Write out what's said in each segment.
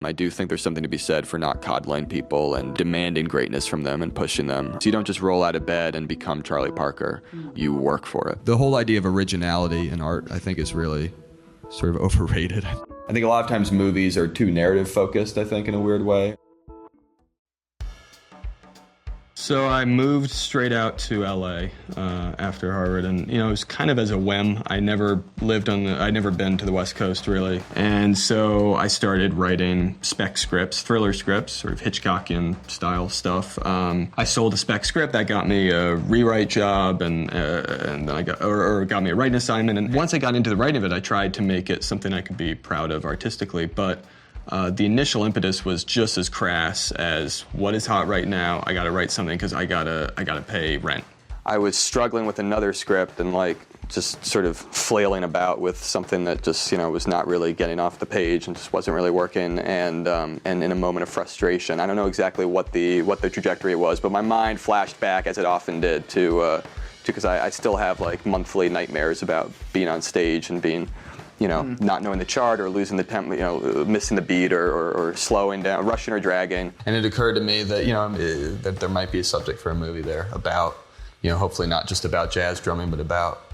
I do think there's something to be said for not coddling people and demanding greatness from them and pushing them. So you don't just roll out of bed and become Charlie Parker. You work for it. The whole idea of originality in art, I think, is really sort of overrated. I think a lot of times movies are too narrative focused, I think, in a weird way. So I moved straight out to LA after Harvard, and it was kind of as a whim. I never I'd never been to the West Coast really, and so I started writing spec scripts, thriller scripts, sort of Hitchcockian style stuff. I sold a spec script that got me a rewrite job, and then I got me a writing assignment. And once I got into the writing of it, I tried to make it something I could be proud of artistically, but. The initial impetus was just as crass as what is hot right now. I got to write something because I gotta pay rent. I was struggling with another script and just sort of flailing about with something that just was not really getting off the page and just wasn't really working. And in a moment of frustration, I don't know exactly what the trajectory was, but my mind flashed back, as it often did, to because I still have monthly nightmares about being on stage and being. Not knowing the chart or losing the tempo, missing the beat or slowing down, rushing or dragging. And it occurred to me that, that there might be a subject for a movie there about, hopefully not just about jazz drumming, but about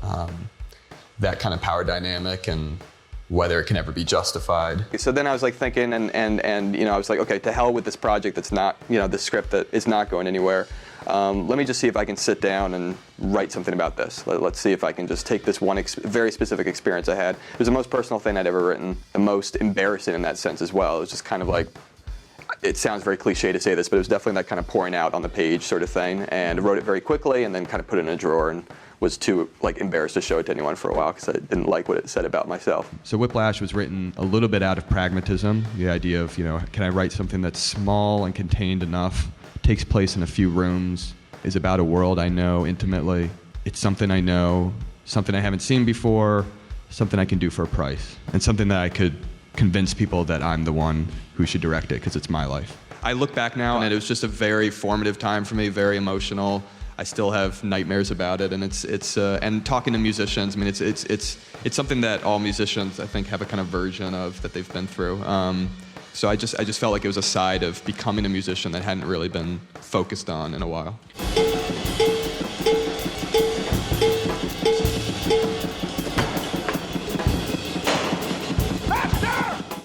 that kind of power dynamic and whether it can ever be justified. So then I was thinking and I was like, okay, to hell with this project that's not, this script that is not going anywhere. Let me just see if I can sit down and write something about this. Let's see if I can just take this one very specific experience I had. It was the most personal thing I'd ever written, the most embarrassing in that sense as well. It was just kind of it sounds very cliche to say this, but it was definitely that kind of pouring out on the page sort of thing. And I wrote it very quickly and then kind of put it in a drawer and was too embarrassed to show it to anyone for a while because I didn't like what it said about myself. So Whiplash was written a little bit out of pragmatism, the idea of, can I write something that's small and contained enough, takes place in a few rooms, is about a world I know intimately. It's something I know, something I haven't seen before, something I can do for a price, and something that I could convince people that I'm the one who should direct it because it's my life. I look back now and it was just a very formative time for me, very emotional. I still have nightmares about it, and it's and talking to musicians. I mean, it's something that all musicians, I think, have a kind of version of that they've been through. So I just felt like it was a side of becoming a musician that hadn't really been focused on in a while.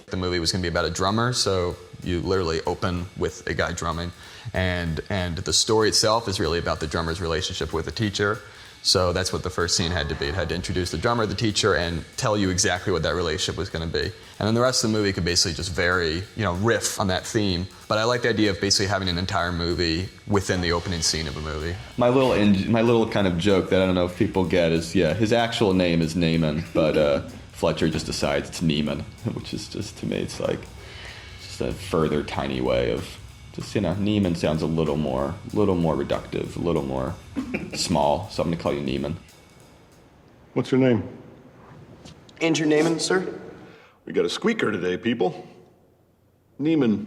The movie was going to be about a drummer, so you literally open with a guy drumming, and the story itself is really about the drummer's relationship with the teacher. So that's what the first scene had to be. It had to introduce the drummer, the teacher, and tell you exactly what that relationship was going to be. And then the rest of the movie could basically just vary, riff on that theme. But I like the idea of basically having an entire movie within the opening scene of a movie. My little kind of joke that I don't know if people get is, his actual name is Neiman, but Fletcher just decides it's Neiman, which is just, to me, it's just a further tiny way of just, Neiman sounds a little more reductive, a little more small, so I'm going to call you Neiman. What's your name? And your name, sir? We got a squeaker today, people. Neiman,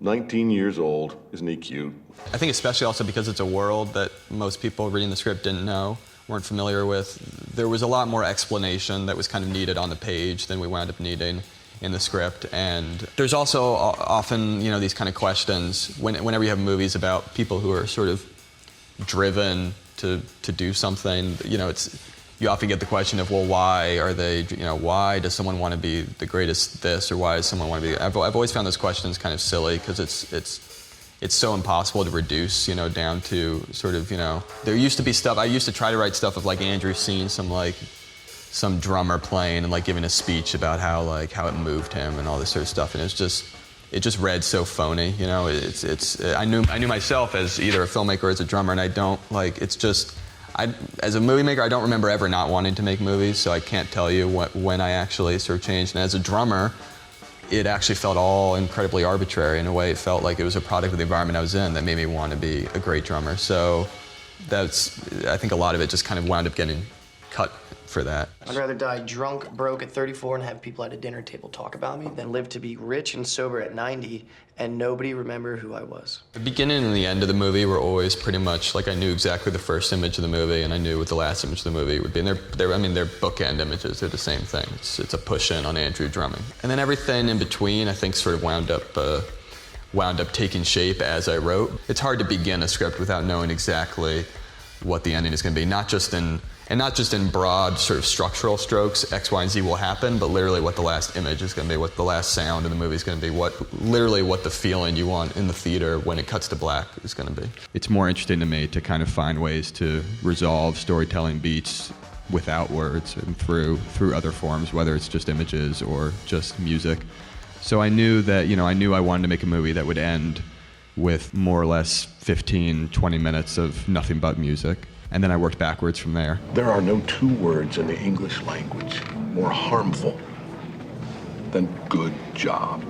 19 years old. Isn't he cute? I think especially also because it's a world that most people reading the script didn't know, weren't familiar with. There was a lot more explanation that was kind of needed on the page than we wound up needing in the script. And there's also often, these kind of questions whenever you have movies about people who are sort of driven to do something, you often get the question of, well, why are they, why does someone want to be the greatest this, or why does someone want to be, I've always found those questions kind of silly because it's so impossible to reduce, down to sort of, there used to be stuff, I used to try to write stuff of Andrew seeing some drummer playing and giving a speech about how it moved him and all this sort of stuff, and it just read so phony, I knew myself as either a filmmaker or as a drummer, and I don't as a movie maker, I don't remember ever not wanting to make movies, so I can't tell you when I actually sort of changed. And as a drummer, it actually felt all incredibly arbitrary. In a way, it felt like it was a product of the environment I was in that made me want to be a great drummer. So I think a lot of it just kind of wound up getting cut for that. I'd rather die drunk, broke at 34 and have people at a dinner table talk about me than live to be rich and sober at 90 and nobody remember who I was. The beginning and the end of the movie were always pretty much like I knew exactly the first image of the movie and I knew what the last image of the movie would be. And they're bookend images. They're the same thing. It's a push in on Andrew drumming. And then everything in between I think sort of wound up taking shape as I wrote. It's hard to begin a script without knowing exactly what the ending is going to be, not just in broad sort of structural strokes, X, Y, and Z will happen, but literally what the last image is going to be, what the last sound in the movie is going to be, what the feeling you want in the theater when it cuts to black is going to be. It's more interesting to me to kind of find ways to resolve storytelling beats without words and through other forms, whether it's just images or just music. So I knew that, I wanted to make a movie that would end with more or less 15, 20 minutes of nothing but music. And then I worked backwards from there. There are no two words in the English language more harmful than good job.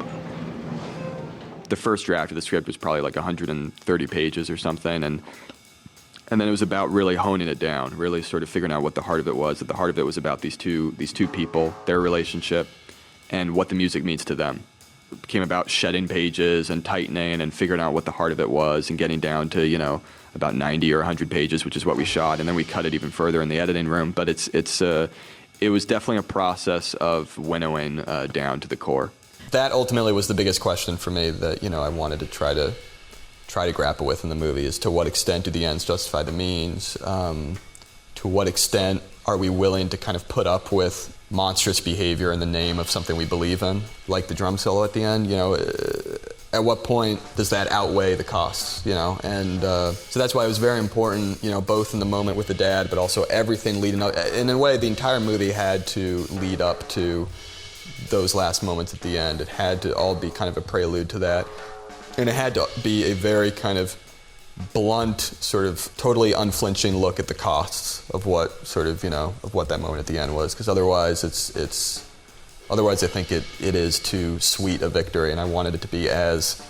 The first draft of the script was probably like 130 pages or something, and then it was about really honing it down, really sort of figuring out what the heart of it was. That the heart of it was about these two people, their relationship, and what the music means to them. It became about shedding pages and tightening and figuring out what the heart of it was and getting down to, about 90 or 100 pages, which is what we shot, and then we cut it even further in the editing room. But it was definitely a process of winnowing down to the core. That ultimately was the biggest question for me that I wanted to try to grapple with in the movie, is to what extent do the ends justify the means? To what extent are we willing to kind of put up with monstrous behavior in the name of something we believe in, like the drum solo at the end? At what point does that outweigh the costs, And so that's why it was very important, both in the moment with the dad, but also everything leading up. In a way, the entire movie had to lead up to those last moments at the end. It had to all be kind of a prelude to that. And it had to be a very kind of blunt, sort of totally unflinching look at the costs of what sort of, of what that moment at the end was. Because otherwise Otherwise, I think it is too sweet a victory, and I wanted it to be as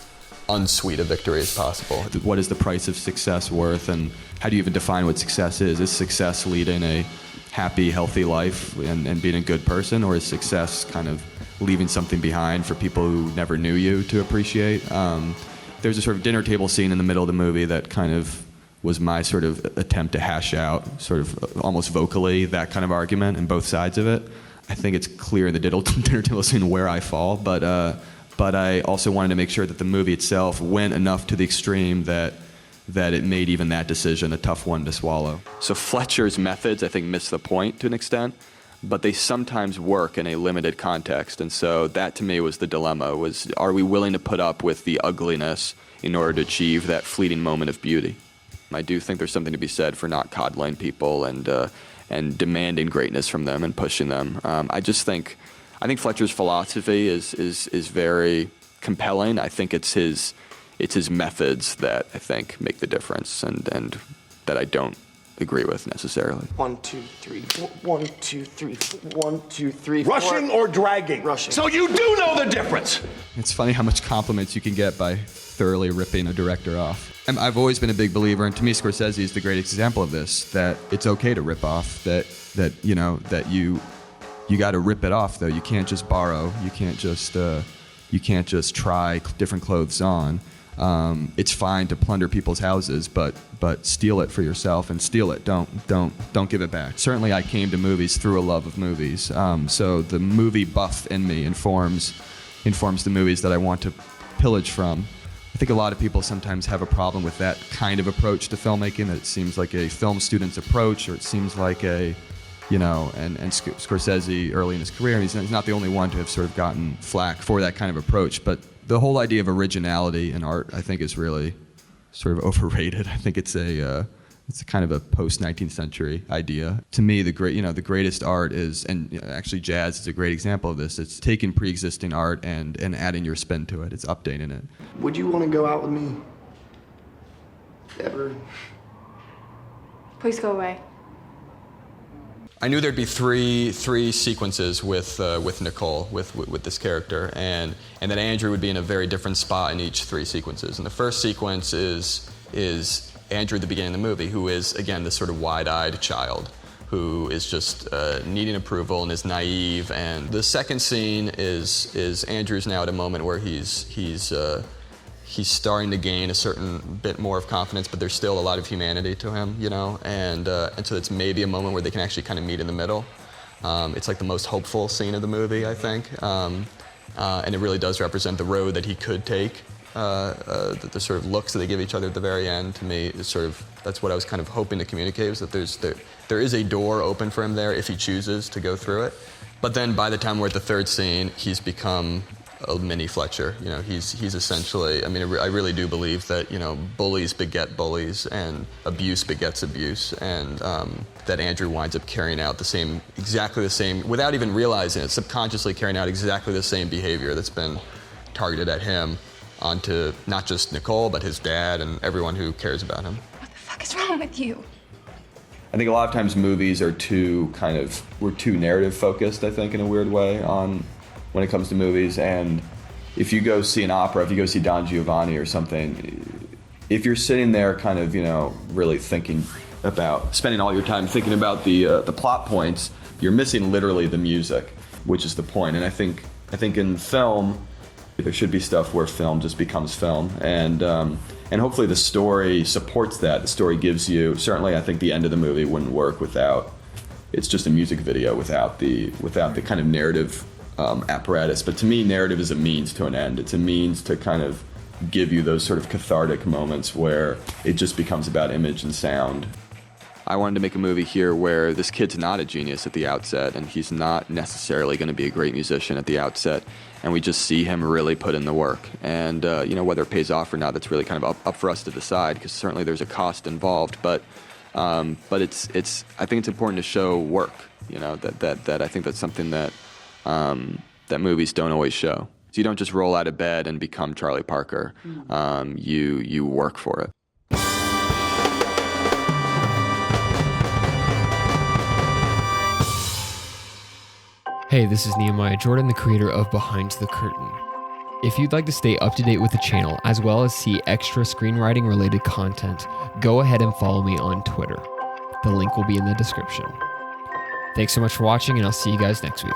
unsweet a victory as possible. What is the price of success worth, and how do you even define what success is? Is success leading a happy, healthy life and being a good person, or is success kind of leaving something behind for people who never knew you to appreciate? There's a sort of dinner table scene in the middle of the movie that kind of was my sort of attempt to hash out, sort of almost vocally, that kind of argument and both sides of it. I think it's clear in the dinner table scene where I fall, but I also wanted to make sure that the movie itself went enough to the extreme that it made even that decision a tough one to swallow. So Fletcher's methods, I think, miss the point to an extent, but they sometimes work in a limited context. And so that to me was the dilemma, was are we willing to put up with the ugliness in order to achieve that fleeting moment of beauty? I do think there's something to be said for not coddling people and demanding greatness from them and pushing them. I think Fletcher's philosophy is very compelling. I think it's his methods that I think make the difference and that I don't agree with necessarily. 1, 2, 3, 1, 2, 3, 1, 2, 3, 4. Rushing or dragging? Rushing. So you do know the difference. It's funny how much compliments you can get by thoroughly ripping a director off. I've always been a big believer, and to me Scorsese is the great example of this, that it's okay to rip off, that you got to rip it off though. You can't just borrow. You can't just try different clothes on. It's fine to plunder people's houses, but steal it for yourself and steal it. Don't give it back. Certainly I came to movies through a love of movies. So the movie buff in me informs the movies that I want to pillage from. I think a lot of people sometimes have a problem with that kind of approach to filmmaking, that it seems like a film student's approach, or it seems like and Scorsese early in his career, he's not the only one to have sort of gotten flack for that kind of approach, but the whole idea of originality in art, I think, is really sort of overrated. I think it's a kind of a post-19th century idea. To me, the greatest art is, and actually jazz is a great example of this, it's taking pre-existing art and adding your spin to it. It's updating it. Would you want to go out with me? Ever? Please go away. I knew there'd be three sequences with Nicole, with this character, and that Andrew would be in a very different spot in each three sequences. And the first sequence is Andrew at the beginning of the movie, who is, again, this sort of wide-eyed child who is just needing approval and is naive. And the second scene is Andrew's now at a moment where he's starting to gain a certain bit more of confidence, but there's still a lot of humanity to him, you know, and so it's maybe a moment where they can actually kind of meet in the middle. It's like the most hopeful scene of the movie, I think, and it really does represent the road that he could take. The sort of looks that they give each other at the very end, to me, is sort of, that's what I was kind of hoping to communicate, was that there is a door open for him there if he chooses to go through it. But then by the time we're at the third scene, he's become a mini Fletcher. You know, he's essentially, I mean, I really do believe that, you know, bullies beget bullies and abuse begets abuse, and that Andrew winds up carrying out exactly the same, without even realizing it, subconsciously carrying out exactly the same behavior that's been targeted at him onto not just Nicole, but his dad and everyone who cares about him. What the fuck is wrong with you? I think a lot of times movies are we're too narrative focused, I think, in a weird way when it comes to movies. And if you go see an opera, if you go see Don Giovanni or something, if you're sitting there kind of, you know, really thinking about, spending all your time thinking about the plot points, you're missing literally the music, which is the point. And I think in film, there should be stuff where film just becomes film, and hopefully the story supports that. The story gives you, certainly I think the end of the movie wouldn't work without, it's just a music video without the kind of narrative apparatus. But to me, narrative is a means to an end. It's a means to kind of give you those sort of cathartic moments where it just becomes about image and sound. I wanted to make a movie here where this kid's not a genius at the outset, and he's not necessarily going to be a great musician at the outset, and we just see him really put in the work. And you know, whether it pays off or not, that's really kind of up for us to decide, because certainly there's a cost involved. But it's I think it's important to show work. You know, that I think that's something that that movies don't always show. So you don't just roll out of bed and become Charlie Parker. You work for it. Hey, this is Nehemiah Jordan, the creator of Behind the Curtain. If you'd like to stay up to date with the channel, as well as see extra screenwriting related content, go ahead and follow me on Twitter. The link will be in the description. Thanks so much for watching, and I'll see you guys next week.